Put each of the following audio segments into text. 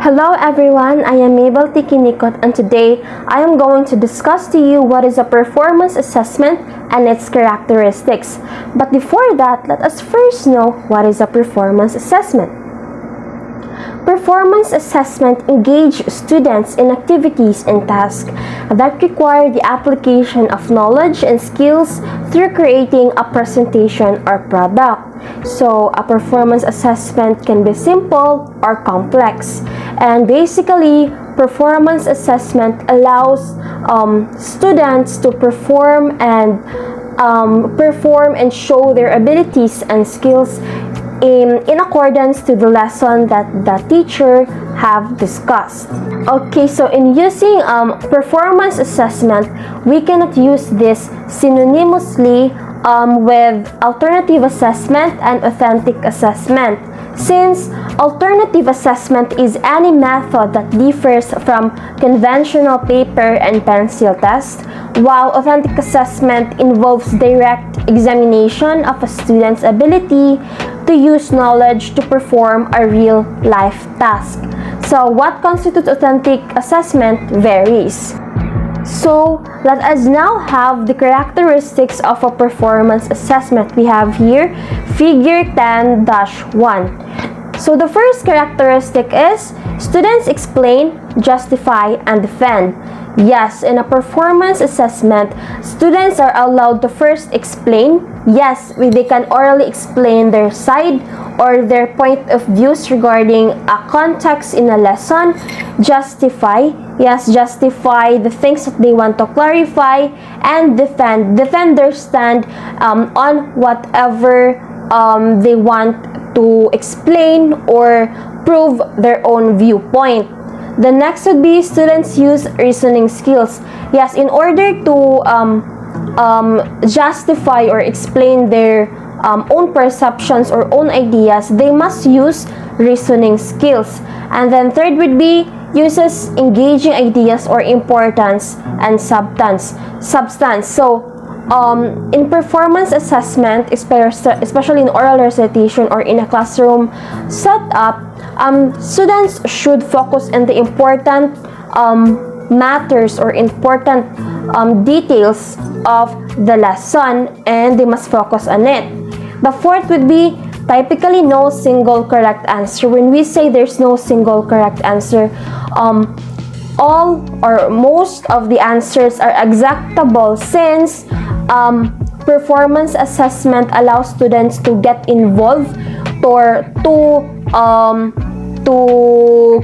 Hello everyone, I am Quinicot and today I am going to discuss to you what is a performance assessment and its characteristics. But before that, let us first know what is a performance assessment. Performance assessment engage students in activities and tasks that require the application of knowledge and skills through creating a presentation or product. So, a performance assessment can be simple or complex. And basically, performance assessment allows students to perform and show their abilities and skills in accordance to the lesson that the teacher have discussed. Okay, so in using performance assessment, we cannot use this synonymously with alternative assessment and authentic assessment, since alternative assessment is any method that differs from conventional paper and pencil test, while authentic assessment involves direct examination of a student's ability to use knowledge to perform a real-life task. So, what constitutes authentic assessment varies. So, let us now have the characteristics of a performance assessment. We have here figure 10-1. So, the first characteristic is students explain, justify, and defend. Yes, in a performance assessment, students are allowed to first explain. Yes, they can orally explain their side or their point of views regarding a context in a lesson. Justify. Yes, justify the things that they want to clarify, and defend their stand on whatever they want to explain or prove their own viewpoint. The next would be students use reasoning skills. Yes, in order to justify or explain their own perceptions or own ideas, they must use reasoning skills. And then third would be uses engaging ideas or importance and substance. So, in performance assessment, especially in oral recitation or in a classroom setup, students should focus on the important matters or important details of the lesson, and they must focus on it. The fourth would be typically no single correct answer. When we say there's no single correct answer, all or most of the answers are acceptable, since performance assessment allows students to get involved or to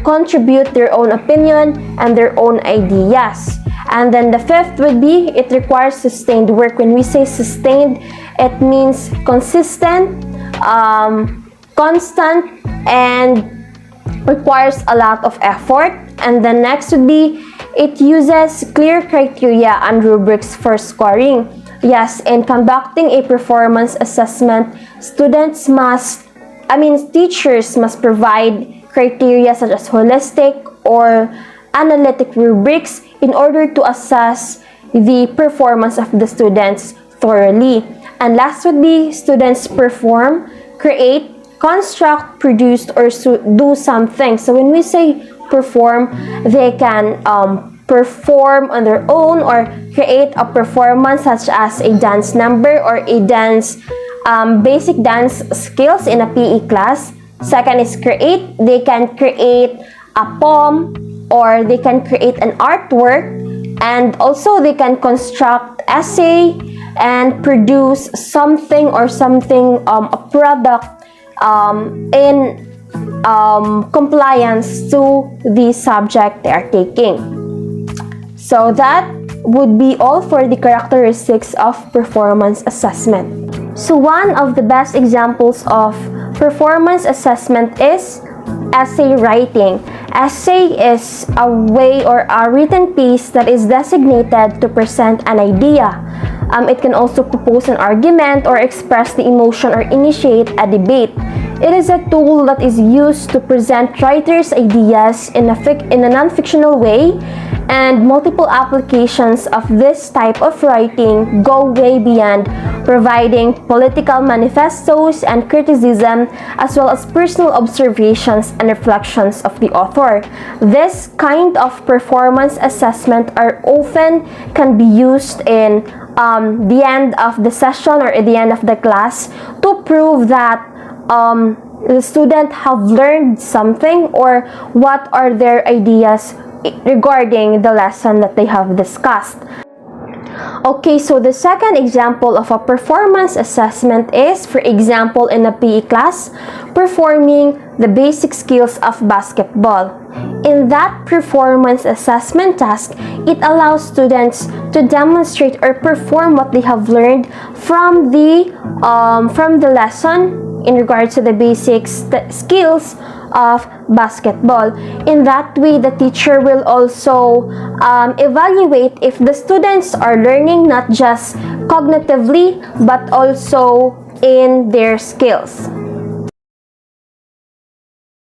contribute their own opinion and their own ideas. And then the fifth would be it requires sustained work. When we say sustained, it means consistent, constant, and requires a lot of effort. And the next would be it uses clear criteria and rubrics for scoring. Yes, in conducting a performance assessment, teachers must provide criteria such as holistic or analytic rubrics in order to assess the performance of the students thoroughly. And last would be students perform, create, construct, produce, or do something. So when we say perform, they can perform on their own or create a performance such as a dance number or a dance basic dance skills in a PE class. Second is create. They can create a poem or they can create an artwork, and also they can construct essay and produce something or a product in compliance to the subject they are taking. So that would be all for the characteristics of performance assessment. So one of the best examples of performance assessment is essay writing. Essay is a way or a written piece that is designated to present an idea. It can also propose an argument or express the emotion or initiate a debate. It is a tool that is used to present writers' ideas in a non-fictional way And multiple applications of this type of writing go way beyond providing political manifestos and criticism, as well as personal observations and reflections of the author. This kind of performance assessment are often can be used in the end of the session or at the end of the class to prove that the student have learned something or what are their ideas regarding the lesson that they have discussed. Okay, so the second example of a performance assessment is, for example, in a PE class, performing the basic skills of basketball. In that performance assessment task, it allows students to demonstrate or perform what they have learned from the lesson in regards to the basic skills of basketball. In that way, the teacher will also evaluate if the students are learning not just cognitively but also in their skills.